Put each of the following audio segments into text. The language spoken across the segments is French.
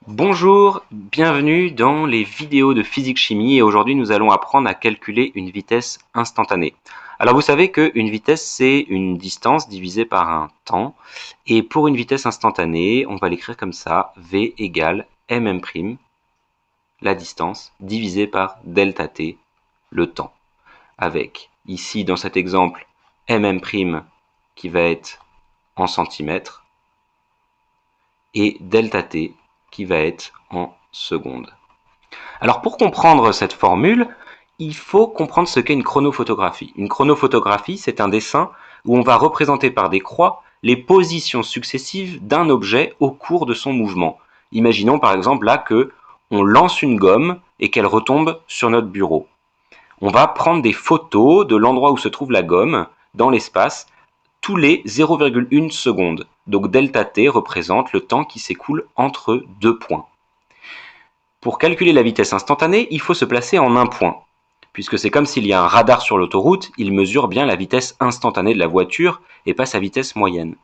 Bonjour, bienvenue dans les vidéos de physique-chimie et aujourd'hui nous allons apprendre à calculer une vitesse instantanée. Alors vous savez qu'une vitesse c'est une distance divisée par un temps et pour une vitesse instantanée on va l'écrire comme ça, V égale mm', la distance, divisée par delta t, le temps. Avec ici dans cet exemple mm' qui va être en centimètres et delta t qui va être en secondes. Alors pour comprendre cette formule, il faut comprendre ce qu'est une chronophotographie. Une chronophotographie, c'est un dessin où on va représenter par des croix les positions successives d'un objet au cours de son mouvement. Imaginons par exemple là que on lance une gomme et qu'elle retombe sur notre bureau. On va prendre des photos de l'endroit où se trouve la gomme dans l'espace tous les 0,1 secondes. Donc delta t représente le temps qui s'écoule entre deux points. Pour calculer la vitesse instantanée, il faut se placer en un point. Puisque c'est comme s'il y a un radar sur l'autoroute, il mesure bien la vitesse instantanée de la voiture et pas sa vitesse moyenne.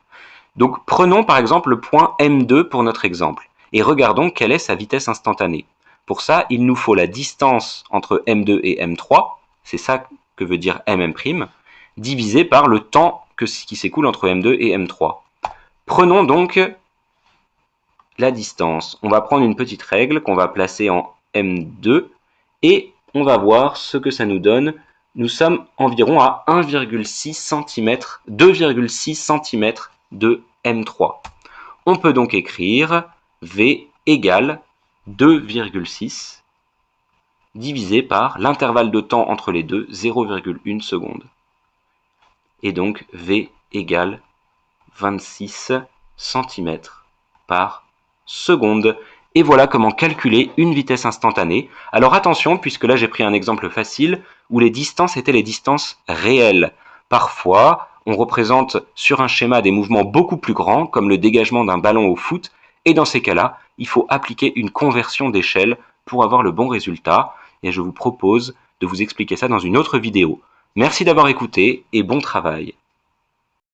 Donc prenons par exemple le point M2 pour notre exemple et regardons quelle est sa vitesse instantanée. Pour ça, il nous faut la distance entre M2 et M3, c'est ça que veut dire mm', divisé par le temps qui s'écoule entre M2 et M3. Prenons donc la distance. On va prendre une petite règle qu'on va placer en M2 et on va voir ce que ça nous donne. Nous sommes environ à 1,6 cm, 2,6 cm de M3. On peut donc écrire V égale 2,6 divisé par l'intervalle de temps entre les deux, 0,1 seconde. Et donc V égale 26 cm par seconde. Et voilà comment calculer une vitesse instantanée. Alors attention, puisque là j'ai pris un exemple facile où les distances étaient les distances réelles. Parfois, on représente sur un schéma des mouvements beaucoup plus grands, comme le dégagement d'un ballon au foot, et dans ces cas-là, il faut appliquer une conversion d'échelle pour avoir le bon résultat, et je vous propose de vous expliquer ça dans une autre vidéo. Merci d'avoir écouté et bon travail.